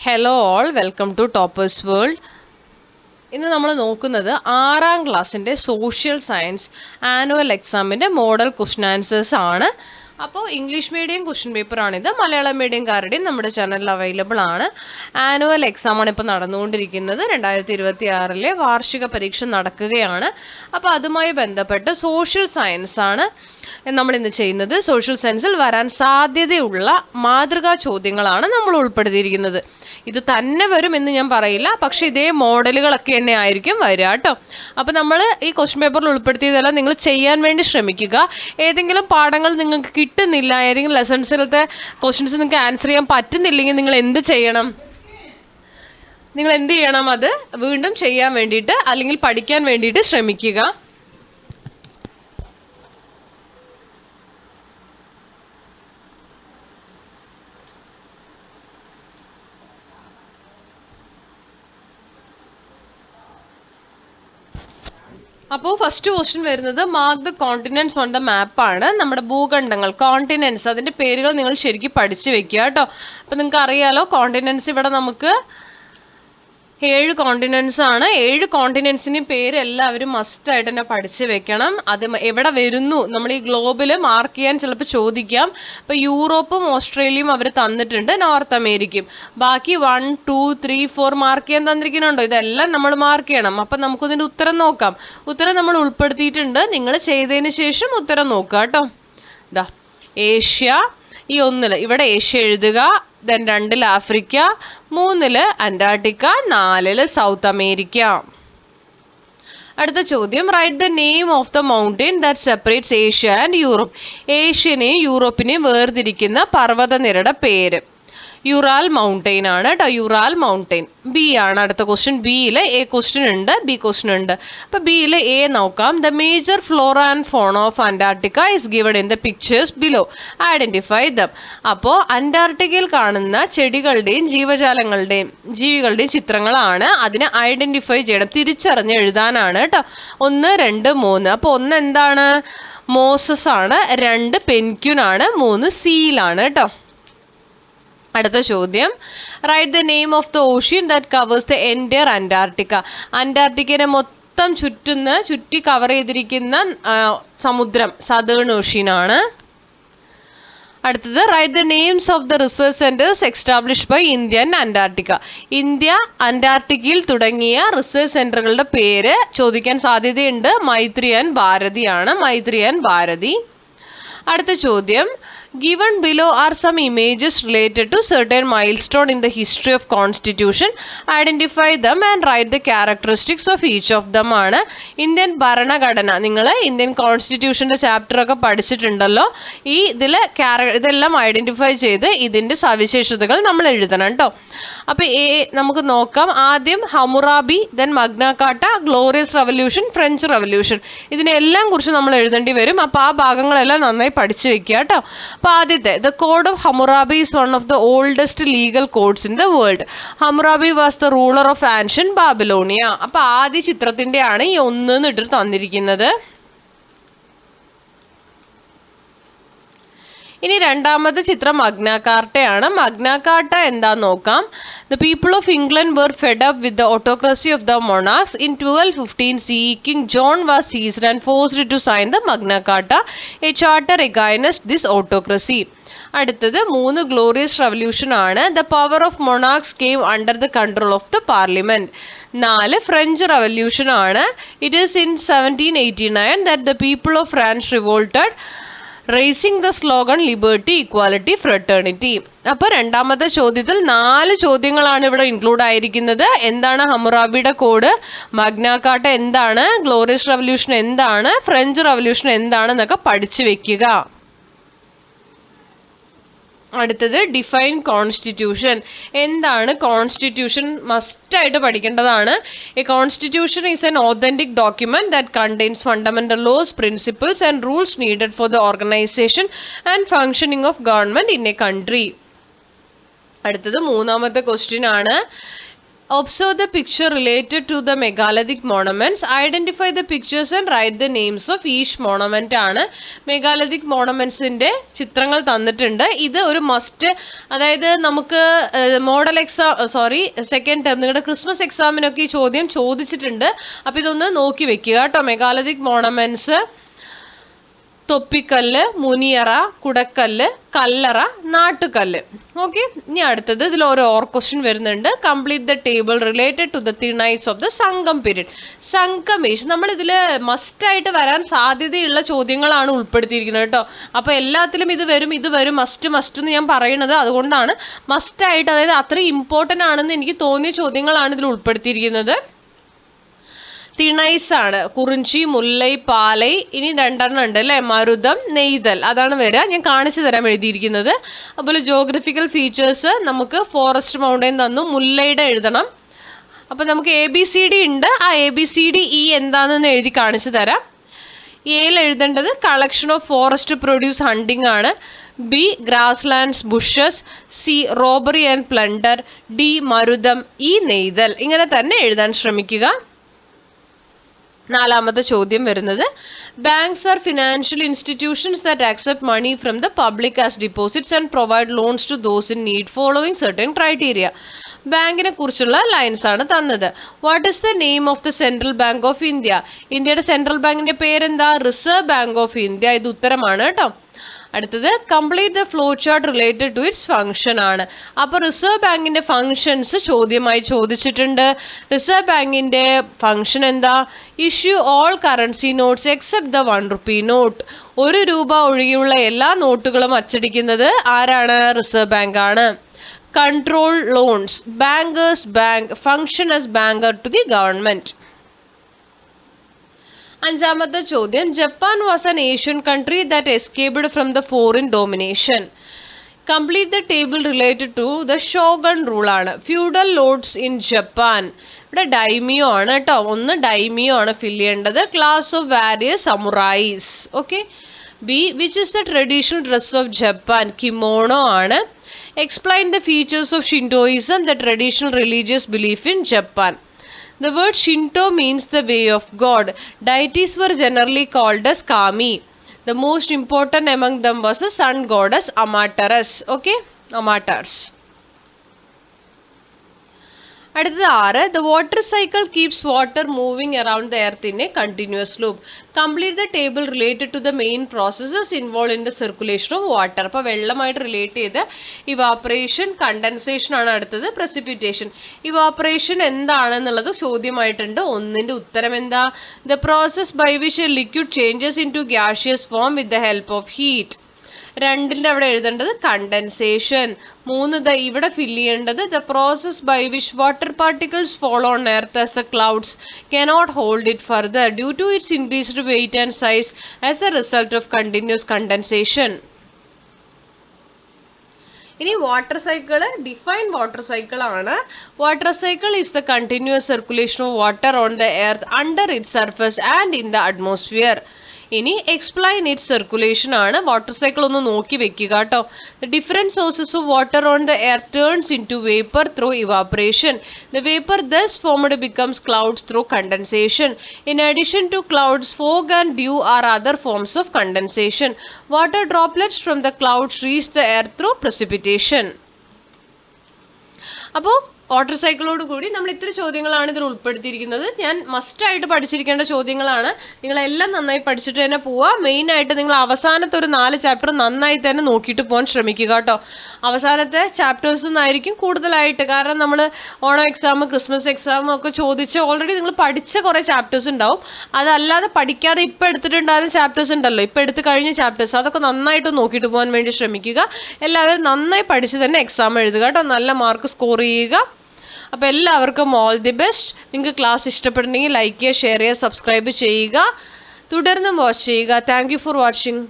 Hello all, welcome to Toppers World. ഇന്ന് നമ്മൾ നോക്കുന്നത് 6ാം ക്ലാസ്സിൻ്റെ സോഷ്യൽ സയൻസ് ആനുവൽ എക്സാമിൻ്റെ മോഡൽ ക്വസ്റ്റ്യൻ ആൻസേഴ്സ് ആണ്. അപ്പോൾ ഇംഗ്ലീഷ് മീഡിയം ക്വസ്റ്റ്യൻ പേപ്പറാണിത്. മലയാളം മീഡിയംകാരുടെയും നമ്മുടെ ചാനലിൽ അവൈലബിൾ ആണ്. ആനുവൽ എക്സാമാണ് ഇപ്പോൾ നടന്നുകൊണ്ടിരിക്കുന്നത്. 2026 വാർഷിക പരീക്ഷ നടക്കുകയാണ്. അപ്പോൾ അതുമായി ബന്ധപ്പെട്ട് സോഷ്യൽ സയൻസ് ആണ് നമ്മളിന്ന് ചെയ്യുന്നത്. സോഷ്യൽ സയൻസിൽ വരാൻ സാധ്യതയുള്ള മാതൃകാ ചോദ്യങ്ങളാണ് നമ്മൾ ഉൾപ്പെടുത്തിയിരിക്കുന്നത്. ഇത് തന്നെ വരും എന്ന് ഞാൻ പറയില്ല, പക്ഷെ ഇതേ മോഡലുകളൊക്കെ തന്നെ ആയിരിക്കും വരിക കേട്ടോ. അപ്പം നമ്മൾ ഈ ക്വസ്റ്റ്യൻ പേപ്പറിൽ ഉൾപ്പെടുത്തിയതെല്ലാം നിങ്ങൾ ചെയ്യാൻ വേണ്ടി ശ്രമിക്കുക. ഏതെങ്കിലും പാഠങ്ങൾ നിങ്ങൾക്ക് കിട്ടുന്നില്ല, ഏതെങ്കിലും ലെസൺസിലത്തെ ക്വസ്റ്റ്യൻസ് നിങ്ങൾക്ക് ആൻസർ ചെയ്യാൻ പറ്റുന്നില്ലെങ്കിൽ നിങ്ങൾ എന്ത് ചെയ്യണം? അത് വീണ്ടും ചെയ്യാൻ വേണ്ടിയിട്ട് അല്ലെങ്കിൽ പഠിക്കാൻ വേണ്ടിയിട്ട് ശ്രമിക്കുക. അപ്പോൾ ഫസ്റ്റ് ക്വസ്റ്റ്യൻ വരുന്നത് mark the continents on the map ആണ്. നമ്മുടെ ഭൂഖണ്ഡങ്ങൾ, കോണ്ടിനെന്റ്സ്, അതിന്റെ പേരുകൾ നിങ്ങൾ ശരിക്കും പഠിച്ചു വെക്കുക കേട്ടോ. അപ്പം നിങ്ങൾക്ക് അറിയാലോ, കോണ്ടിനെന്റ്സ് ഇവിടെ നമുക്ക് 7 കോണ്ടിനെന്റ്സ് ആണ്. 7 കോണ്ടിനെന്റ്സിൻ്റെയും പേര് എല്ലാവരും മസ്റ്റ് ആയിട്ട് തന്നെ പഠിച്ചു വെക്കണം. അത് എവിടെ വരുന്നു, നമ്മൾ ഈ ഗ്ലോബിൽ മാർക്ക് ചെയ്യാൻ ചിലപ്പോൾ ചോദിക്കാം. ഇപ്പോൾ യൂറോപ്പും ഓസ്ട്രേലിയയും അവർ തന്നിട്ടുണ്ട്, നോർത്ത് അമേരിക്കയും. ബാക്കി 1, 2, 3, 4 മാർക്ക് ചെയ്യാൻ തന്നിരിക്കുന്നുണ്ടോ? ഇതെല്ലാം നമ്മൾ മാർക്ക് ചെയ്യണം. അപ്പം നമുക്കിതിൻ്റെ ഉത്തരം നോക്കാം. ഉത്തരം നമ്മൾ ഉൾപ്പെടുത്തിയിട്ടുണ്ട്. നിങ്ങൾ ചെയ്തതിന് ശേഷം ഉത്തരം നോക്കുക കേട്ടോ. ഇതാ ഏഷ്യ, ഈ 1 ഇവിടെ ഏഷ്യ എഴുതുക, then 2 Africa, 3 Antarctica, 4 South America. അടുത്ത ചോദ്യം, write the name of the mountain that separates Asia and Europe. ഏഷ്യനെയും യൂറോപ്പിനെയും വേർതിരിക്കുന്ന പർവ്വതനിരയുടെ പേര്. യുറാൽ മൗണ്ടെയിൻ ആണ് കേട്ടോ, യുറാൽ മൗണ്ടെയിൻ. ബി ആണ് അടുത്ത ക്വസ്റ്റ്യൻ. ബിയിൽ എ ക്വസ്റ്റ്യൻ ഉണ്ട്, ബി ക്വസ്റ്റ്യൻ ഉണ്ട്. അപ്പോൾ ബിയിൽ എ നോക്കാം. ദ മേജർ ഫ്ലോറ ആൻഡ് ഫോണ of Antarctica is given in the pictures below, identify dum. അപ്പോൾ അന്റാർട്ടിക്കയിൽ കാണുന്ന ചെടികളുടെയും ജീവികളുടെയും ചിത്രങ്ങളാണ്. അതിനെ ഐഡന്റിഫൈ ചെയ്യണം, തിരിച്ചറിഞ്ഞ് എഴുതാനാണ് കേട്ടോ. 1, 2, 3. അപ്പോൾ 1 എന്താണ്? മോസസ് ആണ്. 2 പെൻക്വിൻ ആണ്. 3 സീലാണ് കേട്ടോ. അടുത്ത ചോദ്യം, write the name of the ocean that covers the entire Antarctica. അന്റാർട്ടിക്കനെ മൊത്തം ചുറ്റി കവർ ചെയ്തിരിക്കുന്ന സമുദ്രം സദേൺ ഓഷ്യൻ ആണ്. അടുത്തത്, write the names of the research centres established by India and Antarctica. India അന്റാർട്ടിക്കയിൽ തുടങ്ങിയ റിസർച്ച് സെന്ററുകളുടെ പേര് ചോദിക്കാൻ സാധ്യതയുണ്ട്. മൈത്രി ആൻഡ് ഭാരതി ആണ്. മൈത്രി ആൻഡ് ഭാരതി. അടുത്ത ചോദ്യം, given below are some images related to certain milestone in the history of constitution. Identify them and write the characteristics of each of them ആണ്. Indian ഭരണഘടന, നിങ്ങൾ ഇന്ത്യൻ കോൺസ്റ്റിറ്റ്യൂഷൻ്റെ ചാപ്റ്റർ ഒക്കെ പഠിച്ചിട്ടുണ്ടല്ലോ. ഇതെല്ലാം ഐഡന്റിഫൈ ചെയ്ത് ഇതിൻ്റെ സവിശേഷതകൾ നമ്മൾ എഴുതണം കേട്ടോ. അപ്പോൾ നമുക്ക് നോക്കാം. ആദ്യം Hammurabi, then Magna Carta, glorious revolution, French revolution. ഇതിനെല്ലാം കുറിച്ച് നമ്മൾ എഴുതേണ്ടി വരും. അപ്പോൾ ആ ഭാഗങ്ങളെല്ലാം നന്നായി പഠിച്ചു വെക്കുക കേട്ടോ. അപ്പോൾ ആദ്യത്തെ, the code of Hammurabi is one of the oldest legal codes in the world. Hammurabi was the ruler of ancient Babylonia. അപ്പോൾ ആദ്യ ചിത്രത്തിൻ്റെ ആണ് ഈ 1 ഇട്ട് തന്നിരിക്കുന്നത്. ഇനി രണ്ടാമത്തെ ചിത്രം മഗ്ന കാർട്ടയാണ്. മഗ്ന കാർട്ട എന്താന്ന് നോക്കാം. The people of England were fed up with the autocracy of the monarchs. In 1215 CE, King John was seized and forced to sign the Magna Carta, a charter against this autocracy. അടുത്തത് 3 Glorious Revolution ആണ്. The power of monarchs came under the control of the parliament. 4 French Revolution ആണ്. It is in 1789 that the people of France revolted, raising the slogan liberty, equality, fraternity. അപ്പോൾ രണ്ടാമത്തെ ചോദ്യത്തിൽ 4 ചോദ്യങ്ങളാണ് ഇവിടെ include ആയിരിക്കുന്നത്. എന്താണ് ഹമ്മുറാബിയുടെ കോഡ്, മഗ്ന കാർട്ട എന്താണ്, ഗ്ലോറിയസ് റവല്യൂഷൻ എന്താണ്, ഫ്രഞ്ച് റവല്യൂഷൻ എന്താണെന്നൊക്കെ പഠിച്ചു വെക്കുക. അടുത്തത്, ഡിഫൈൻ കോൺസ്റ്റിറ്റ്യൂഷൻ. എന്താണ് കോൺസ്റ്റിറ്റ്യൂഷൻ? മസ്റ്റായിട്ട് പഠിക്കേണ്ടതാണ്. A constitution is N authentic document that contains fundamental laws, principles and rules needed for the organisation and functioning of government in a country. അടുത്തത് മൂന്നാമത്തെ ക്വസ്റ്റ്യൻ ആണ്. Observe the picture related to the megalithic monuments. Identify the pictures and write the names of each monument ആണ് megalithic മോണമെന്റ്സിന്റെ ചിത്രങ്ങൾ തന്നിട്ടുണ്ട്. ഇത് ഒരു must, അതായത് നമുക്ക് മോഡൽ എക്സാം സെക്കൻഡ് ടേം നിങ്ങളുടെ ക്രിസ്മസ് എക്സാമിനൊക്കെ ഈ ചോദ്യം ചോദിച്ചിട്ടുണ്ട്. അപ്പോൾ ഇതൊന്ന് നോക്കി വെക്കുക കേട്ടോ. മെഗാലിത്തിക് മോണമെന്റ്സ്: തൊപ്പിക്കല്ല്, മുനിയറ, കുടക്കല്ല്, കല്ലറ, നാട്ടുകല്ല്. ഓക്കെ, ഇനി അടുത്തത് ഇതിൽ ഓരോ ക്വസ്റ്റ്യൻ വരുന്നുണ്ട്. Complete the table related to the thinais of the Sangam period. സംഘമേഷ് നമ്മൾ ഇതിൽ മസ്റ്റായിട്ട് വരാൻ സാധ്യതയുള്ള ചോദ്യങ്ങളാണ് ഉൾപ്പെടുത്തിയിരിക്കുന്നത് കേട്ടോ. അപ്പോൾ എല്ലാത്തിലും ഇത് വരും മസ്റ്റ് എന്ന് ഞാൻ പറയുന്നത് അതുകൊണ്ടാണ്. മസ്റ്റായിട്ട്, അതായത് അത്രയും ഇമ്പോർട്ടൻ്റ് ആണെന്ന് എനിക്ക് തോന്നിയ ചോദ്യങ്ങളാണ് ഇതിൽ ഉൾപ്പെടുത്തിയിരിക്കുന്നത്. തിണൈസ് ആണ്, കുറിഞ്ചി, മുല്ലൈ, പാലൈ. ഇനി 2 ഉണ്ട് അല്ലേ, മരുതം, നെയ്തൽ. അതാണ് വരിക. ഞാൻ കാണിച്ചു തരാം എഴുതിയിരിക്കുന്നത്. അതുപോലെ ജോഗ്രഫിക്കൽ ഫീച്ചേഴ്സ് നമുക്ക് ഫോറസ്റ്റ് മൗണ്ടൈൻ തന്നു. മുല്ലയുടെ എഴുതണം. അപ്പം നമുക്ക് ABCD ഉണ്ട്. ആ ABCDE എന്താണെന്ന് എഴുതി കാണിച്ചു തരാം. എയിൽ എഴുതേണ്ടത് collection of forest produce hunting ആണ്. B grasslands bushes. C robbery and plunder. D Marutham. E Neithal. ഇങ്ങനെ തന്നെ എഴുതാൻ ശ്രമിക്കുക. 4ാമത്തെ ചോദ്യം വരുന്നത്, banks are financial institutions that accept money from the public as deposits and provide loans to those in need following certain criteria. ബാങ്കിനെ കുറിച്ചുള്ള lines ആണ് തന്നത്. What is the name of the central bank of India? ഇന്ത്യയുടെ central ബാങ്കിന്റെ പേരെന്താ? Reserve Bank of India. ഇത് ഉത്തരമാണ് കേട്ടോ. അടുത്തത് complete the flow chart related to its function ആണ്. അപ്പോൾ റിസർവ് ബാങ്കിന്റെ ഫംഗ്ഷൻസ് ചോദ്യമായി ചോദിച്ചിട്ടുണ്ട്. റിസർവ് ബാങ്കിന്റെ ഫംഗ്ഷൻ എന്താ? Issue all currency notes except the 1 rupee note. 1 രൂപ ഒഴികെയുള്ള എല്ലാ നോട്ടുകളും അച്ചടിക്കുന്നത് ആരാണ്? റിസർവ് ബാങ്ക് ആണ്. Control loans. Bankers bank function as banker to the government. 5ാമത്തെ ചോദ്യം, Japan was an Asian country that escaped from the foreign domination. Complete the table related to the shogun rule ആണ്. Feudal lords in Japan. ഇവിടെ daimyo ആണ് കേട്ടോ. 1 daimyo ആണ് fill ചെയ്യേണ്ടത്. Class of various samurais. Okay. B which is the traditional dress of Japan? Kimono ആണ്. Explain the features of Shintoism, the traditional religious belief in Japan. The word Shinto means the way of God. Deities were generally called as kami. The most important among them was the sun goddess Amaterasu. Okay, Amaterasu. അടുത്തത് 6. The water cycle keeps water moving around the earth in a continuous loop. Complete the table related to the main processes involved in the circulation of water. അപ്പോൾ വെള്ളമായിട്ട് relate ചെയ്ത് evaporation, condensation ആണ് അടുത്തത്, precipitation. Evaporation എന്താണെന്നുള്ളത് ചോദ്യമായിട്ടുണ്ട്. 1ന്റെ ഉത്തരം എന്താ? The process by which a liquid changes into gaseous form with the help of heat. 2ന്റെ അവിടെ എഴുതേണ്ടത് condensation. 3 ഇവിടെ ഫില്ല് ചെയ്യേണ്ടത് the process by which water particles fall on earth as the clouds cannot hold it further due to its increased weight and size as a result of continuous condensation. ഇനി water cycle, define water cycle ആണ്. Water cycle is the continuous circulation of water on the earth under it surface and in the atmosphere. ഇനി explain it circulation ആണ്. Water cycle ഒന്ന് നോക്കി വെക്കുക കേട്ടോ. The different sources of water on the air turns into vapour through evaporation. The vapour thus formed becomes clouds through condensation. In addition to clouds, fog and dew are other forms of condensation. Water droplets from the clouds reach the air through precipitation. അപ്പോൾ water സൈക്കിളോട് കൂടി നമ്മൾ ഇത്ര ചോദ്യങ്ങളാണ് ഇതിൽ ഉൾപ്പെടുത്തിയിരിക്കുന്നത്. ഞാൻ മസ്റ്റായിട്ട് പഠിച്ചിരിക്കേണ്ട ചോദ്യങ്ങളാണ്. നിങ്ങളെല്ലാം നന്നായി പഠിച്ചിട്ട് തന്നെ പോവുക. മെയിനായിട്ട് നിങ്ങൾ അവസാനത്തെ ഒരു 4 ചാപ്റ്റർ നന്നായി തന്നെ നോക്കിയിട്ട് പോകാൻ ശ്രമിക്കുക കേട്ടോ. അവസാനത്തെ ചാപ്റ്റേഴ്സ് ഒന്നായിരിക്കും കൂടുതലായിട്ട്, കാരണം നമ്മൾ ഓണം എക്സാം, ക്രിസ്മസ് എക്സാം ഒക്കെ ചോദിച്ച് ഓൾറെഡി നിങ്ങൾ പഠിച്ച കുറേ ചാപ്റ്റേഴ്സ് ഉണ്ടാവും. അതല്ലാതെ പഠിക്കാതെ ഇപ്പോൾ എടുത്തിട്ടുണ്ടായിരുന്ന ചാപ്റ്റേഴ്സ് ഉണ്ടല്ലോ, ഇപ്പോൾ എടുത്ത് കഴിഞ്ഞ ചാപ്റ്റേഴ്സ്, അതൊക്കെ നന്നായിട്ട് നോക്കിയിട്ട് പോകാൻ വേണ്ടി ശ്രമിക്കുക. എല്ലാവരും നന്നായി പഠിച്ച് തന്നെ എക്സാം എഴുതുക കേട്ടോ. നല്ല മാർക്ക് സ്കോർ ചെയ്യുക. അപ്പോൾ എല്ലാവർക്കും ഓൾ ദി ബെസ്റ്റ്. നിങ്ങൾക്ക് ക്ലാസ് ഇഷ്ടപ്പെടുന്നെങ്കിൽ ലൈക്ക് ചെയ്യുക, ഷെയർ ചെയ്യുക, സബ്സ്ക്രൈബ് ചെയ്യുക, തുടർന്നും വാച്ച് ചെയ്യുക. Thank you for watching.